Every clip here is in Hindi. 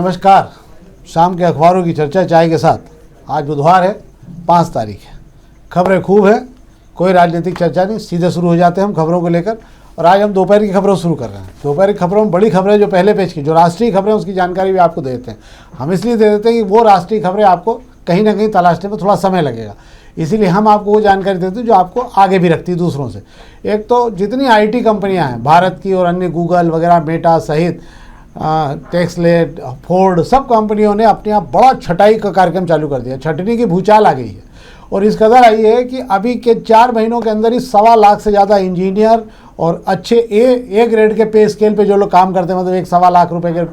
नमस्कार। शाम के अखबारों की चर्चा चाय के साथ। आज बुधवार है, 5 तारीख है। खबरें खूब है, कोई राजनीतिक चर्चा नहीं, सीधे शुरू हो जाते हैं हम खबरों को लेकर। और आज हम दोपहर की खबरों शुरू कर रहे हैं। दोपहर की खबरों में बड़ी खबरें जो पहले पेज की, जो राष्ट्रीय खबरें, उसकी जानकारी भी आपको दे देते हैं। हम इसलिए दे देते हैं कि वो राष्ट्रीय खबरें आपको कहीं ना कहीं तलाशने में थोड़ा समय लगेगा, इसीलिए हम आपको वो जानकारी देते हैं जो आपको आगे भी रखती है दूसरों से। एक तो जितनी IT कंपनियां हैं भारत की और अन्य, गूगल वगैरह, मेटा सहित टेक्सलेट, फोर्ड, सब कंपनियों ने अपने आप बड़ा छटाई का कार्यक्रम चालू कर दिया। छटनी की भूचाल आ गई है और इस कदर आई है कि अभी के 4 महीनों के अंदर ही 1.25 लाख से ज़्यादा इंजीनियर और अच्छे ए ग्रेड के पे स्केल पे जो लोग काम करते हैं, मतलब 1.25 लाख रुपए के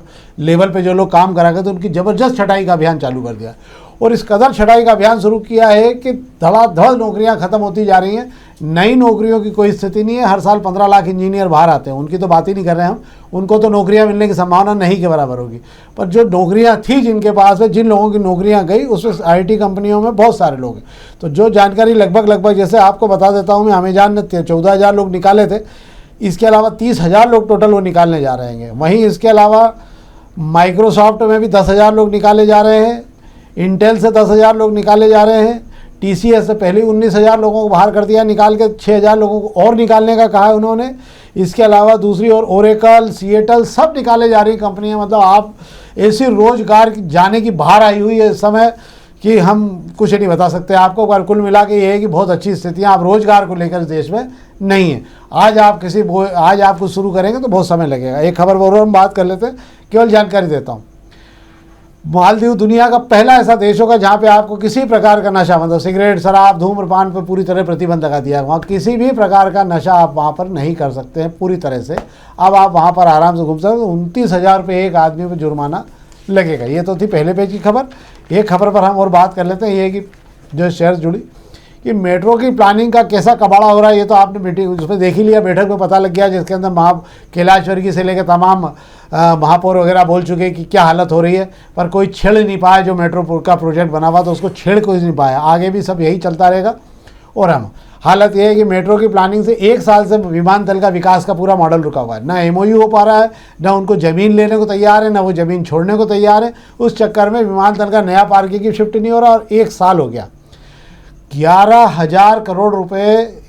लेवल पे जो लोग काम करा करते, उनकी ज़बरदस्त छटाई का अभियान चालू कर दिया। और इस कदर छटाई का अभियान शुरू किया है कि धड़ाधड़ नौकरियां खत्म होती जा रही हैं। नई नौकरियों की कोई स्थिति नहीं है। हर साल 15 लाख इंजीनियर बाहर आते हैं, उनकी तो बात ही नहीं कर रहे हैं हम। उनको तो नौकरियां मिलने की संभावना नहीं के बराबर होगी। पर जो नौकरियां थी जिनके पास है, जिन लोगों की नौकरियां गई, उसमें IT कंपनियों में बहुत सारे लोग हैं। तो जो जानकारी लगभग जैसे आपको बता देता हूँ मैं, अमेजॉन ने 14,000 लोग निकाले थे। इसके अलावा 30,000 लोग टोटल वो निकालने जा रहे हैं। वहीं इसके अलावा माइक्रोसॉफ्ट में भी 10,000 लोग निकाले जा रहे हैं। इंटेल से 10,000 लोग निकाले जा रहे हैं। TCS से पहले 19,000 लोगों को बाहर कर दिया निकाल के, 6,000 लोगों को और निकालने का कहा है उन्होंने। इसके अलावा दूसरी ओर ओरेकल, सिएटल, सब निकाले जा रही कंपनियां। मतलब आप ऐसी रोजगार जाने की बाहर आई हुई है इस समय कि हम कुछ नहीं बता सकते आपको। पर कुल मिला के ये है कि बहुत अच्छी स्थितियां आप रोजगार को लेकर इस देश में नहीं है। आज आप कुछ शुरू करेंगे तो बहुत समय लगेगा। एक खबर और हम बात कर लेते हैं, केवल जानकारी देता हूँ। मालदीव दुनिया का पहला ऐसा देश होगा जहाँ पे आपको किसी प्रकार का नशा, मतलब सिगरेट, शराब, धूम्रपान पर पूरी तरह प्रतिबंध लगा दिया। वहाँ किसी भी प्रकार का नशा आप वहाँ पर नहीं कर सकते हैं पूरी तरह से। अब आप वहाँ पर आराम से घूम सकते हैं। 29,000 रुपये एक आदमी पर जुर्माना लगेगा। ये तो थी पहले पेज की खबर। एक खबर पर हम और बात कर लेते हैं, ये कि जो शहर से जुड़ी कि मेट्रो की प्लानिंग का कैसा कबाड़ा हो रहा है। ये तो आपने मीटिंग उसमें देख ही लिया, बैठक में पता लग गया, जिसके अंदर कैलाशवर्गीय से लेकर तमाम महापौर वगैरह बोल चुके कि क्या हालत हो रही है। पर कोई छेड़ नहीं पाया। जो मेट्रो का प्रोजेक्ट बना हुआ तो उसको छेड़ कोई नहीं पाया। आगे भी सब यही चलता रहेगा। और हम हालत ये है कि मेट्रो की प्लानिंग से 1 साल से विमानतल का विकास का पूरा मॉडल रुका हुआ है। ना MOU हो पा रहा है, ना उनको ज़मीन लेने को तैयार है, ना वो ज़मीन छोड़ने को तैयार है। उस चक्कर में विमानतल का नया पार्किंग शिफ्ट नहीं हो रहा। और 1 साल हो गया, 11,000 करोड़ रुपए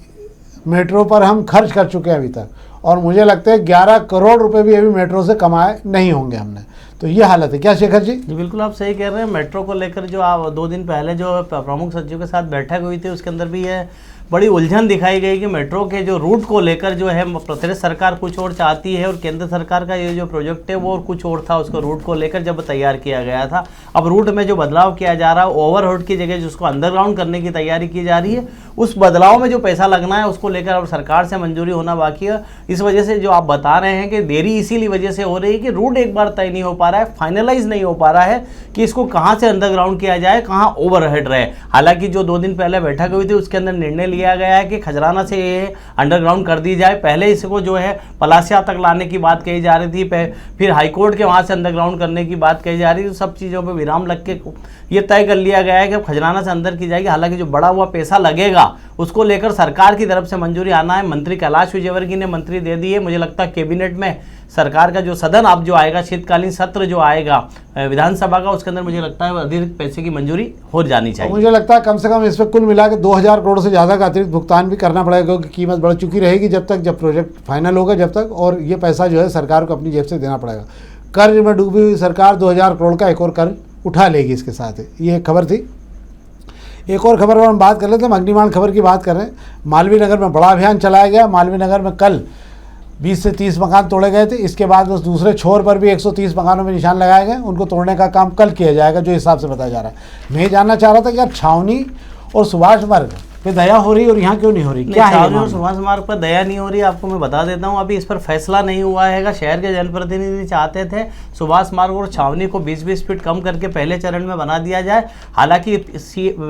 मेट्रो पर हम खर्च कर चुके हैं अभी तक। और मुझे लगता है 11 करोड़ रुपए भी अभी मेट्रो से कमाए नहीं होंगे हमने। तो ये हालत है। क्या शेखर जी? जी बिल्कुल, आप सही कह रहे हैं। मेट्रो को लेकर जो आप 2 दिन पहले जो प्रमुख सचिव के साथ बैठक हुई थी, उसके अंदर भी ये बड़ी उलझन दिखाई गई कि मेट्रो के जो रूट को लेकर जो है प्रदेश सरकार कुछ और चाहती है और केंद्र सरकार का ये जो प्रोजेक्ट है वो और कुछ और था। उसको रूट को लेकर जब तैयार किया गया था, अब रूट में जो बदलाव किया जा रहा है, ओवरहेड की जगह जिसको अंडरग्राउंड करने की तैयारी की जा रही है, उस बदलाव में जो पैसा लगना है उसको लेकर अब सरकार से मंजूरी होना बाकी है। इस वजह से जो आप बता रहे हैं कि देरी इसीलिए वजह से हो रही है कि रूट एक बार तय नहीं हो पा रहा है, फाइनलाइज नहीं हो पा रहा है कि इसको कहाँ से अंडरग्राउंड किया जाए, कहाँ ओवरहेड रहे। हालांकि जो 2 दिन पहले बैठक हुई थी उसके अंदर निर्णय लिया गया है कि खजराना से ये अंडरग्राउंड कर दी जाए। पहले इसको जो है पलासिया तक लाने की बात कही जा रही थी, फिर हाईकोर्ट के वहाँ से अंडरग्राउंड करने की बात कही जा रही थी। सब चीज़ों पर विराम लग के ये तय कर लिया गया है कि अब खजराना से अंदर की जाएगी। हालांकि जो बड़ा हुआ पैसा लगेगा उसको लेकर सरकार की तरफ से मंजूरी आना है। मंत्री कैलाश विजयवर्गीय ने मंत्री दे दी है। मुझे लगता है कैबिनेट में सरकार का जो सदन अब जो आएगा, शीतकालीन सत्र जो आएगा विधानसभा का, उसके अंदर मुझे लगता है अतिरिक्त पैसे की मंजूरी हो जानी चाहिए। मुझे लगता है कम से कम इस पर कुल मिला के 2,000 करोड़ से ज़्यादा का अतिरिक्त भुगतान भी करना पड़ेगा, क्योंकि कीमत बढ़ चुकी रहेगी जब प्रोजेक्ट फाइनल होगा जब तक। और ये पैसा जो है सरकार को अपनी जेब से देना पड़ेगा। कर्ज में डूबी हुई सरकार 2,000 करोड़ का एक और कर्ज उठा लेगी इसके साथ। ये एक खबर थी। एक और खबर पर हम बात कर लेते हैं। अग्निमाण खबर की बात कर रहे हैं। मालवीय नगर में बड़ा अभियान चलाया गया। मालवीय नगर में कल 20 से 30 मकान तोड़े गए थे। इसके बाद उस दूसरे छोर पर भी 130 मकानों में निशान लगाए गए। उनको तोड़ने का काम कल किया जाएगा, जो हिसाब से बताया जा रहा है। मैं ये जानना चाह रहा था कि यार छावनी और सुभाष मार्ग पे दया हो रही है और यहाँ क्यों नहीं हो रही? क्या है? छावनी और सुभाष मार्ग पर दया नहीं हो रही, आपको मैं बता देता हूँ। अभी इस पर फैसला नहीं हुआ है। शहर के जनप्रतिनिधि चाहते थे सुभाष मार्ग और छावनी को 20-20 फीट कम करके पहले चरण में बना दिया जाए। हालांकि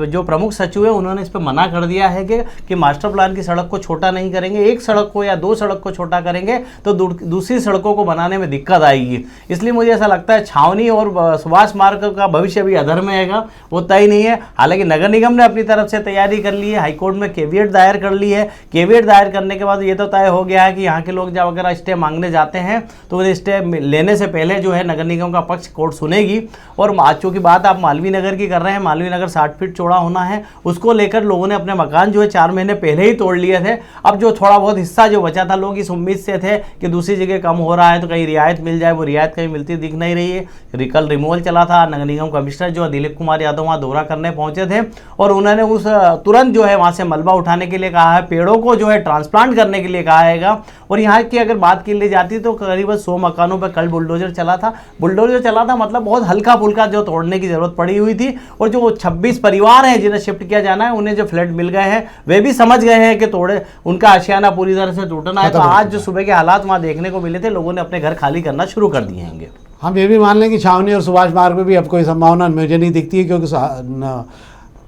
जो प्रमुख सचिव है उन्होंने इस पर मना कर दिया है कि मास्टर प्लान की सड़क को छोटा नहीं करेंगे। एक सड़क को या 2 सड़क को छोटा करेंगे तो दूसरी सड़कों को बनाने में दिक्कत आएगी। इसलिए मुझे ऐसा लगता है छावनी और सुभाष मार्ग का भविष्य भी अधर में है, वो तय नहीं है। हालांकि नगर निगम ने अपनी तरफ से तैयारी कर ली है। हाईकोर्ट में केविएट दायर कर ली है। केविएट दायर करने के बाद ये तो तय हो गया है कि यहाँ के लोग जब अगर स्टे मांगने जाते हैं तो उन्हें स्टे लेने से पहले जो है नगर निगम का पक्ष कोर्ट सुनेगी। और आज की बात आप मालवीय नगर की कर रहे हैं, मालवीय नगर 60 फीट चौड़ा होना है, उसको लेकर लोगों ने अपने मकान जो है 4 महीने पहले ही तोड़ लिए थे। अब जो थोड़ा बहुत हिस्सा जो बचा था, लोग इस उम्मीद से थे कि दूसरी जगह कम हो रहा है तो कहीं रियायत मिल जाए, वो रियायत कहीं मिलती दिख नहीं रही है। कल रिमूवल चला था, नगर निगम कमिश्नर जो दिलीप कुमार यादव वहाँ दौरा करने पहुंचे थे और उन्होंने उस तुरंत जो है वहाँ से मलबा उठाने के लिए कहा है, पेड़ों को जो है ट्रांसप्लांट करने के लिए कहा है। और यहाँ की अगर बात की जाती तो करीबन 100 मकानों पर कल बुलडोजर चला था। बुलडोजर चला था मतलब बहुत हल्का फुल्का जो तोड़ने की जरूरत पड़ी हुई थी। और जो 26 परिवार हैं जिन्हें शिफ्ट किया जाना है, उन्हें जो फ्लैट मिल गए हैं वे भी समझ गए हैं कि तोड़े उनका आशियाना पूरी तरह से टूटना है। तो आज जो सुबह के हालात वहाँ देखने को मिले थे, लोगों ने अपने घर खाली करना शुरू कर दिए हैं। हम ये भी मान लें कि छावनी और सुभाष मार्ग में भी अब कोई संभावना मुझे नहीं दिखती है, क्योंकि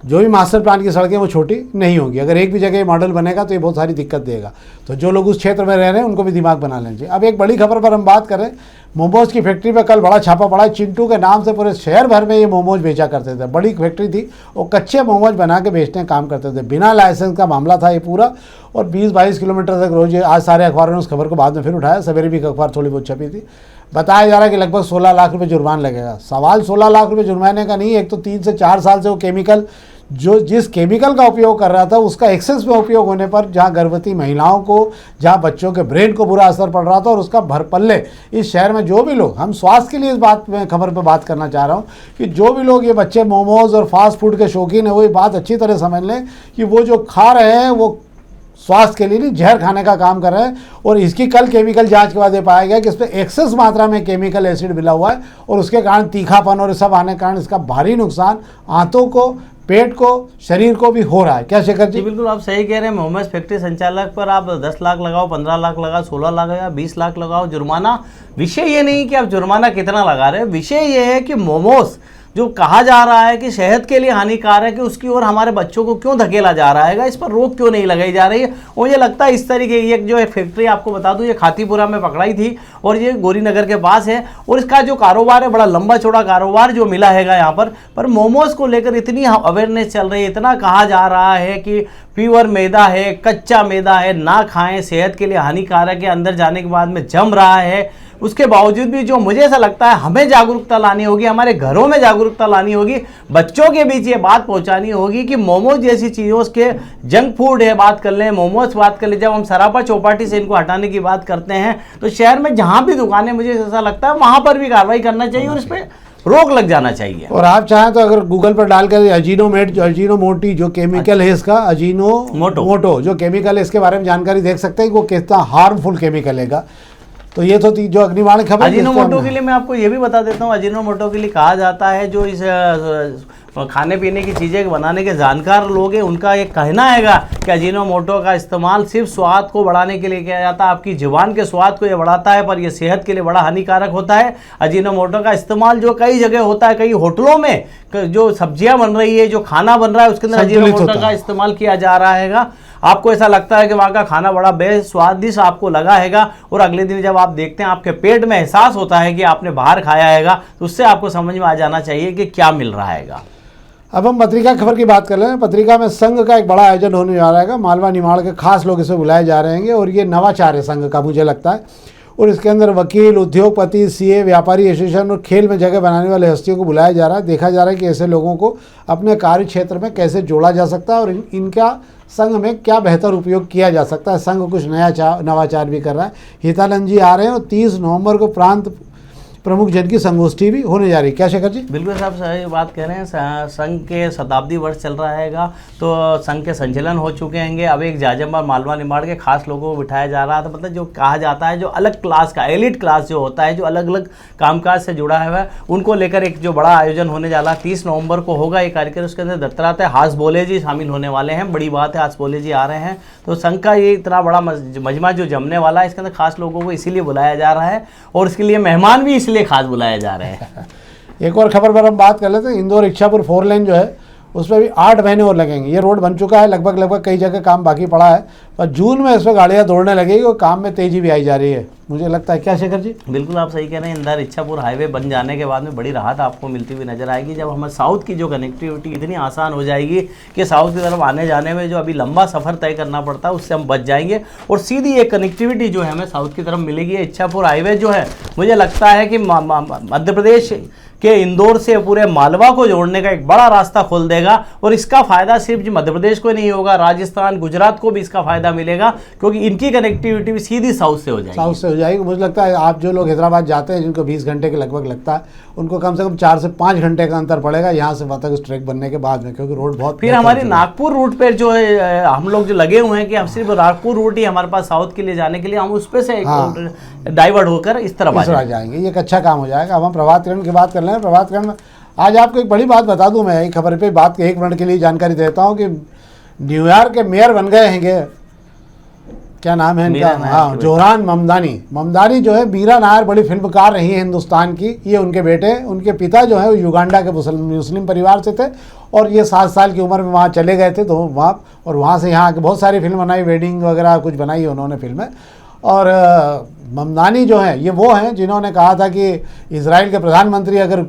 जो भी मास्टर प्लान की सड़कें वो छोटी नहीं होगी। अगर एक भी जगह ये मॉडल बनेगा तो ये बहुत सारी दिक्कत देगा। तो जो लोग उस क्षेत्र में रह रहे हैं उनको भी दिमाग बना लेना चाहिए। अब एक बड़ी खबर पर हम बात करें, मोमोज की फैक्ट्री पर कल बड़ा छापा पड़ा। चिंटू के नाम से पूरे शहर भर में ये मोमोज बेचा करते थे। बड़ी फैक्ट्री थी, वो कच्चे मोमोज बना के बेचने का काम करते थे। बिना लाइसेंस का मामला था ये पूरा। और 20-22 किलोमीटर तक रोज, आज सारे अखबारों ने उस खबर को बाद में फिर उठाया, सवेरे भी एक अखबार थोड़ी बहुत छपी थी। बताया जा रहा है कि लगभग 16 लाख रुपये जुर्माना लगेगा। सवाल 16 लाख रुपये जुर्माने का नहीं, एक तो 3 से 4 साल से वो केमिकल, जो जिस केमिकल का उपयोग कर रहा था उसका एक्सेस में उपयोग होने पर जहां गर्भवती महिलाओं को, जहां बच्चों के ब्रेन को बुरा असर पड़ रहा था, और उसका भरपल्ले इस शहर में जो भी लोग, हम स्वास्थ्य के लिए इस बात में खबर पे बात करना चाह रहा हूं कि जो भी लोग ये बच्चे मोमोज और फास्ट फूड के शौकीन है, वो ये बात अच्छी तरह समझ लें कि वो जो खा रहे हैं वो स्वास्थ्य के लिए नहीं, जहर खाने का काम कर रहे हैं। और इसकी कल केमिकल जांच के बाद ये पाया गया कि इसमें एक्सेस मात्रा में केमिकल एसिड मिला हुआ है, और उसके कारण तीखापन और सब आने के कारण इसका भारी नुकसान आंतों को, पेट को, शरीर को भी हो रहा है। क्या शेखर जी? बिल्कुल आप सही कह रहे हैं। मोमोज फैक्ट्री संचालक पर आप 10 लाख लगाओ, 15 लाख लगाओ, 16 लाख लगाओ, 20 लाख लगाओ जुर्माना, विषय ये नहीं कि आप जुर्माना कितना लगा रहे हैं। विषय ये है कि मोमोज जो कहा जा रहा है कि सेहत के लिए हानिकारक है, उसकी ओर हमारे बच्चों को क्यों धकेला जा रहा है, इस पर रोक क्यों नहीं लगाई जा रही है। मुझे लगता है इस तरीके की एक जो है फैक्ट्री, आपको बता दूं, ये खातीपुरा में पकड़ाई थी और ये गोरीनगर के पास है। और इसका जो कारोबार है, बड़ा लंबा चौड़ा कारोबार जो मिला है यहाँ पर मोमोज को लेकर इतनी अवेयरनेस चल रही है, इतना कहा जा रहा है कि प्योर मैदा है, कच्चा मैदा है, ना खाएं, सेहत के लिए हानिकारक है, अंदर जाने के बाद में जम रहा है। उसके बावजूद भी जो मुझे ऐसा लगता है हमें जागरूकता लानी होगी, हमारे घरों में जागरूकता लानी होगी, बच्चों के बीच ये बात पहुंचानी होगी कि मोमोज जैसी चीज़ों के, जंक फूड है बात कर लें, मोमोज बात कर लें, जब हम सरापा चौपाटी से इनको हटाने की बात करते हैं तो शहर में जहाँ भी दुकानें, मुझे ऐसा लगता है वहाँ पर भी कार्रवाई करना चाहिए और इस पर रोक लग जाना चाहिए। और आप चाहें तो अगर गूगल पर डालकर अजीनोमोटो जो केमिकल है इसका, अजीनोमोटो जो केमिकल है, इसके बारे में जानकारी देख सकते हैं कि वो कितना हार्मफुल केमिकल है। तो ये तो जो अग्निबाण खबर। अजीनोमोटो के लिए मैं आपको ये भी बता देता हूँ, अजीनोमोटो के लिए कहा जाता है जो इस खाने पीने की चीज़ें बनाने के जानकार लोग हैं, उनका एक कहना हैगा कि अजीनोमोटो का इस्तेमाल सिर्फ स्वाद को बढ़ाने के लिए किया जाता है। आपकी जुबान के स्वाद को ये बढ़ाता है, पर यह सेहत के लिए बड़ा हानिकारक होता है। अजीनोमोटो का इस्तेमाल जो कई जगह होता है, कई होटलों में जो सब्जियां बन रही है, जो खाना बन रहा है, उसके अंदर अजीनोमोटो का इस्तेमाल किया जा रहा है। आपको ऐसा लगता है कि वहाँ का खाना बड़ा बेस्वादिष्ट आपको लगा हैगा, और अगले दिन जब आप देखते हैं आपके पेट में एहसास होता है कि आपने बाहर खाया हैगा, तो उससे आपको समझ में आ जाना चाहिए कि क्या मिल रहा हैगा। अब हम पत्रिका खबर की बात कर रहे हैं। पत्रिका में संघ का एक बड़ा आयोजन होने जा रहा है। मालवा निमाड़ के खास लोग इसे बुलाए जा रहे हैं, और ये नवाचार है संघ का, मुझे लगता है। और इसके अंदर वकील, उद्योगपति, सीए, व्यापारी एसोसिएशन और खेल में जगह बनाने वाले हस्तियों को बुलाया जा रहा है। देखा जा रहा है कि ऐसे लोगों को अपने कार्य क्षेत्र में कैसे जोड़ा जा सकता है और इनका संघ में क्या बेहतर उपयोग किया जा सकता है। संघ कुछ नया नवाचार भी कर रहा है। हितानंद जी आ रहे हैं और 30 नवंबर को प्रांत प्रमुख जन की संगोष्ठी भी होने जा रही है। क्या शेखर जी? बिल्कुल साहब सही बात कह रहे हैं। संघ के शताब्दी वर्ष चल रहा हैगा, तो संघ के संचलन हो चुके हैं। अब एक जाजमबार मालवा निमाड़ के खास लोगों को बिठाया जा रहा है। तो मतलब जो कहा जाता है, जो अलग क्लास का, एलिट क्लास जो होता है, जो अलग अलग कामकाज से जुड़ा है, उनको लेकर एक जो बड़ा आयोजन होने जा रहा है। 30 नवंबर को होगा ये कार्यक्रम। उसके अंदर दत्तरात हास बोले जी शामिल होने वाले हैं। बड़ी बात है, हास बोले जी आ रहे हैं। तो संघ का ये इतना बड़ा मजमा जो जमने वाला है, इसके अंदर खास लोगों को इसीलिए बुलाया जा रहा है, और इसके लिए मेहमान भी इसलिए खास बुलाए जा रहे हैं। एक और खबर पर हम बात कर लेते हैं। इंदौर इच्छापुर 4 लेन जो है उस पर भी 8 महीने और लगेंगे। ये रोड बन चुका है लगभग कई जगह काम बाकी पड़ा है, पर जून में इस पर गाड़ियाँ दौड़ने लगेगी और काम में तेज़ी भी आई जा रही है, मुझे लगता है। क्या शेखर जी? बिल्कुल आप सही कह रहे हैं। इंदौर इच्छापुर हाईवे बन जाने के बाद में बड़ी राहत आपको मिलती हुई नजर आएगी, जब हमारे साउथ की जो कनेक्टिविटी इतनी आसान हो जाएगी कि साउथ की तरफ आने जाने में जो अभी लंबा सफ़र तय करना पड़ता है उससे हम बच जाएंगे और सीधी एक कनेक्टिविटी जो है हमें साउथ की तरफ मिलेगी। इच्छापुर हाईवे जो है मुझे लगता है कि मध्य प्रदेश कि इंदौर से पूरे मालवा को जोड़ने का एक बड़ा रास्ता खोल देगा और इसका फ़ायदा सिर्फ मध्य प्रदेश को नहीं होगा, राजस्थान गुजरात को भी इसका फ़ायदा मिलेगा, क्योंकि इनकी कनेक्टिविटी भी सीधी साउथ से हो जाएगी। मुझे लगता है आप जो लोग हैदराबाद जाते हैं जिनको 20 घंटे के लगभग लगता है, उनको कम से कम 4 से 5 घंटे का अंतर पड़ेगा यहाँ से वहाँ तक उस ट्रैक बनने के बाद में, क्योंकि रोड बहुत। फिर हमारी नागपुर रूट पर जो है हम लोग जो लगे हुए हैं कि हम सिर्फ नागपुर रूट ही हमारे पास साउथ के लिए जाने के लिए हम उस पर से डाइवर्ट होकर इस तरफ आ जाएंगे। ये एक अच्छा काम हो जाएगा। अब हम प्रभात किरण की बात कर लें। प्रभात किरण आज आपको एक बड़ी बात बता दूं, मैं एक खबर पे बात के 1 मिनट के लिए जानकारी देता हूं कि न्यूयॉर्क के मेयर बन गए हैं, क्या नाम है इनका? हाँ, जोहरान ममदानी जो है, मीरा नायर बड़ी फिल्मकार रही है हिंदुस्तान की, ये उनके बेटे, उनके पिता जो है वो युगांडा के मुस्लिम परिवार से थे और ये 7 साल की उम्र में वहाँ चले गए थे, तो वहाँ से यहाँ आके बहुत सारी फिल्म बनाई, वेडिंग वगैरह कुछ बनाई उन्होंने फिल्में। और ममदानी जो है ये वो हैं जिन्होंने कहा था कि इजराइल के प्रधानमंत्री अगर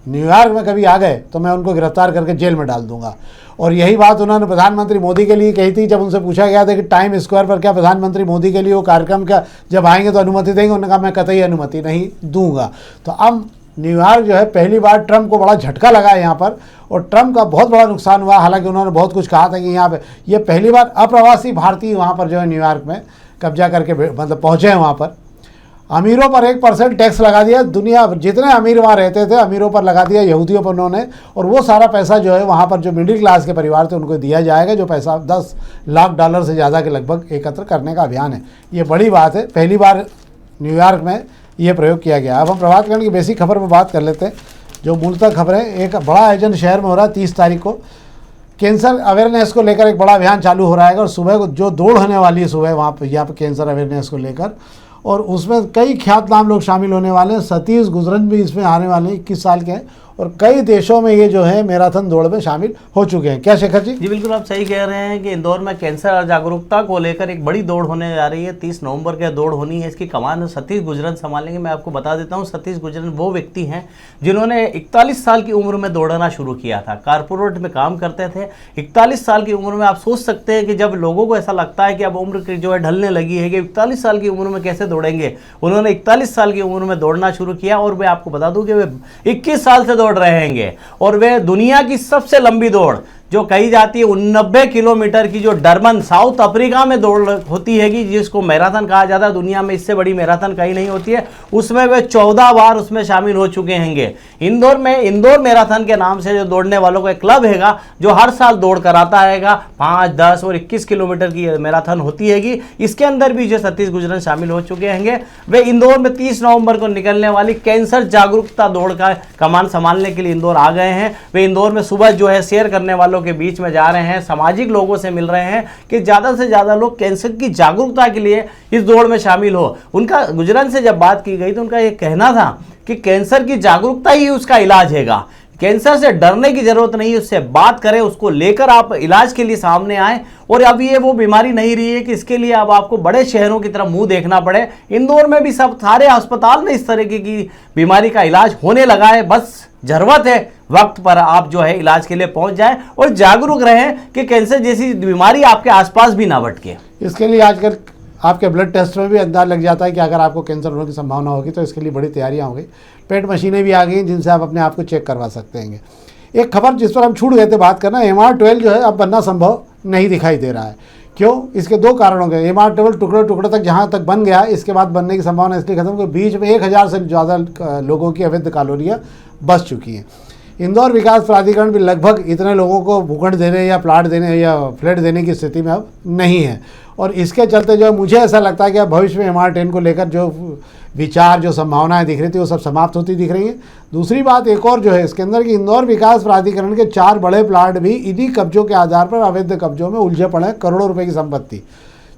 न्यूयॉर्क में कभी आ गए तो मैं उनको गिरफ्तार करके जेल में डाल दूंगा। और यही बात उन्होंने प्रधानमंत्री मोदी के लिए कही थी जब उनसे पूछा गया था कि टाइम स्क्वायर पर क्या प्रधानमंत्री मोदी के लिए वो कार्यक्रम का जब आएंगे तो अनुमति देंगे, उन्होंने कहा मैं कतई अनुमति नहीं दूंगा। तो अब न्यूयॉर्क जो है, पहली बार ट्रंप को बड़ा झटका लगा है यहाँ पर और ट्रंप का बहुत बड़ा नुकसान हुआ। हालांकि उन्होंने बहुत कुछ कहा था कि यहाँ पे ये पहली बार अप्रवासी भारतीय वहाँ पर जो है न्यूयॉर्क में कब्जा करके मतलब पहुँचे हैं। वहाँ पर अमीरों पर 1% टैक्स लगा दिया, दुनिया जितने अमीर वहाँ रहते थे अमीरों पर लगा दिया, यहूदियों पर उन्होंने, और वो सारा पैसा जो है वहाँ पर जो मिडिल क्लास के परिवार थे उनको दिया जाएगा, जो पैसा $10 लाख से ज़्यादा के लगभग एकत्र करने का अभियान है। ये बड़ी बात है, पहली बार न्यूयॉर्क में ये प्रयोग किया गया। अब हम प्रभात किरण की बेसिक खबर पर बात कर लेते हैं, जो मूलतः खबर है। एक बड़ा आयोजन शहर में हो रहा है 30 तारीख को, कैंसर अवेयरनेस को लेकर एक बड़ा अभियान चालू हो रहा है और सुबह को जो दौड़ होने वाली है सुबह वहाँ पर यहाँ पर कैंसर अवेयरनेस को लेकर, और उसमें कई ख्यातनाम लोग शामिल होने वाले हैं। सतीश गुजरन भी इसमें आने वाले हैं, 21 साल के हैं और कई देशों में ये जो है मैराथन दौड़ में शामिल हो चुके हैं। क्या शेखर जी? जी बिल्कुल आप सही कह रहे हैं कि इंदौर में कैंसर जागरूकता को लेकर एक बड़ी दौड़ होने जा रही है। 30 नवंबर की दौड़ होनी है। इसकी कमान सतीश गुजरन संभालेंगे। मैं आपको बता देता हूँ, सतीश गुजरन वो व्यक्ति हैं जिन्होंने 41 साल की उम्र में दौड़ना शुरू किया था। कारपोरेट में काम करते थे। 41 साल की उम्र में आप सोच सकते हैं कि जब लोगों को ऐसा लगता है कि अब उम्र की जो है ढलने लगी है कि 41 साल की उम्र में कैसे दौड़ेंगे, उन्होंने 41 साल की उम्र में दौड़ना शुरू किया और मैं आपको बता दूं कि वे 21 साल से दौड़ रहे हैं और वे दुनिया की सबसे लंबी दौड़ जो कही जाती है 89 किलोमीटर की, जो डरबन साउथ अफ्रीका में दौड़ होती है कि जिसको मैराथन कहा जाता है, दुनिया में इससे बड़ी मैराथन कहीं नहीं होती है, उसमें वे 14 बार उसमें शामिल हो चुके हैं। इंदौर में इंदौर मैराथन के नाम से जो दौड़ने वालों का एक क्लब हैगा जो हर साल दौड़ कराता हैगा। 5, 10 और 21 किलोमीटर की मैराथन होती हैगी। इसके अंदर भी जो सतीश गुजरन शामिल हो चुके हैं। वे इंदौर में 30 नवंबर को निकलने वाली कैंसर जागरूकता दौड़ का कमान संभालने के लिए इंदौर आ गए हैं। वे इंदौर में सुबह जो है शेयर करने वालों के बीच में जा रहे हैं, सामाजिक लोगों से मिल रहे हैं कि ज़्यादा से ज़्यादा लोग कैंसर की जागरूकता के लिए इस दौड़ में शामिल हो। उनका गुजरन से जब बात की गई तो उनका ये कहना था कि कैंसर की जागरूकता ही उसका इलाज हैगा। कैंसर से डरने की जरूरत नहीं, उससे बात करें, उसको लेकर आप इलाज के लिए सामने आए। और अब ये वो बीमारी नहीं रही है कि इसके लिए अब आपको बड़े शहरों की तरफ मुंह देखना पड़े। इंदौर में भी सब सारे अस्पताल में इस तरीके की बीमारी का इलाज होने लगा है। बस जरूरत है वक्त पर आप जो है इलाज के लिए पहुंच जाएं और जागरूक रहें कि कैंसर जैसी बीमारी आपके आसपास भी ना भटके। इसके लिए आजकल आपके ब्लड टेस्ट में भी अंदाज लग जाता है कि अगर आपको कैंसर होने की संभावना होगी, तो इसके लिए बड़ी तैयारियां हो गई। पेट मशीनें भी आ गई जिनसे आप अपने आप को चेक करवा सकते हैं। एक खबर जिस पर हम छूट गए थे बात करना, MR12 जो है अब बनना संभव नहीं दिखाई दे रहा है। क्यों? इसके 2 कारण हो गए। MR12 टुकड़े तक जहाँ तक बन गया, इसके बाद बनने की संभावना इसलिए खत्म कि बीच में 1000 से ज़्यादा लोगों की अवैध कॉलोनियाँ बस चुकी हैं। इंदौर विकास प्राधिकरण भी लगभग इतने लोगों को भूखंड देने या प्लाट देने या फ्लैट देने की स्थिति में अब नहीं है। और इसके चलते जो मुझे ऐसा लगता है कि अब भविष्य में MR10 को लेकर जो विचार, जो संभावनाएं दिख रही थी, वो सब समाप्त होती दिख रही हैं। दूसरी बात एक और जो है इसके अंदर कि इंदौर विकास प्राधिकरण के 4 बड़े प्लाट भी इन्हीं कब्जों के आधार पर अवैध कब्जों में उलझे पड़े हैं, करोड़ों रुपए की संपत्ति।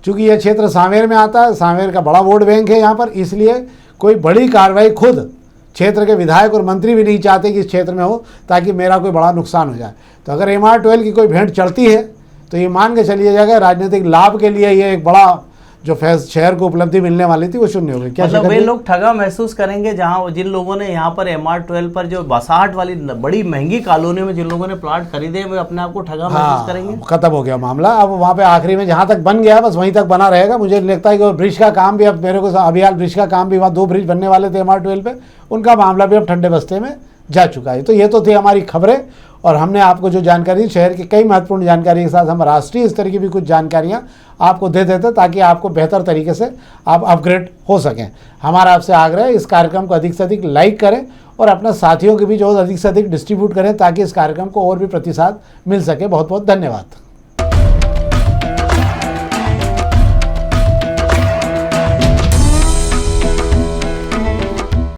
चूँकि यह क्षेत्र सांवेर में आता है, सांवेर का बड़ा वोट बैंक है यहाँ पर, इसलिए कोई बड़ी कार्रवाई खुद क्षेत्र के विधायक और मंत्री भी नहीं चाहते कि इस क्षेत्र में हो ताकि मेरा कोई बड़ा नुकसान हो जाए। तो अगर MR12 की कोई भेंट चढ़ती है तो ये मान के चलिए जाएगा राजनीतिक लाभ के लिए ये एक बड़ा जो शहर को उपलब्धि मिलने वाली थी वो शून्य हो गई। क्या मतलब वे लोग ठगा महसूस करेंगे जहां जिन लोगों ने यहाँ पर MR12 पर जो बसाहट वाली बड़ी महंगी कॉलोनी में जिन लोगों ने प्लाट खरीदे वे अपने आप को ठगा महसूस करेंगे। खत्म हो गया मामला। अब वहाँ पे आखिरी में जहाँ तक बन गया बस वहीं तक बना रहेगा। मुझे लगता है कि ब्रिज का काम भी अब मेरे को अभी हाल ब्रिज का काम भी वहाँ 2 ब्रिज बनने वाले थे MR12 पे, उनका मामला भी अब ठंडे बस्ते में जा चुका है। तो ये तो थी हमारी खबरें और हमने आपको जो जानकारी शहर की कई महत्वपूर्ण जानकारी के साथ हम राष्ट्रीय स्तर की भी कुछ जानकारियां आपको दे देते ताकि आपको बेहतर तरीके से आप अपग्रेड हो सकें। हमारा आपसे आग्रह है इस कार्यक्रम को अधिक से अधिक लाइक करें और अपने साथियों के बीच और अधिक से अधिक डिस्ट्रीब्यूट करें ताकि इस कार्यक्रम को और भी प्रतिसाद मिल सके। बहुत बहुत धन्यवाद।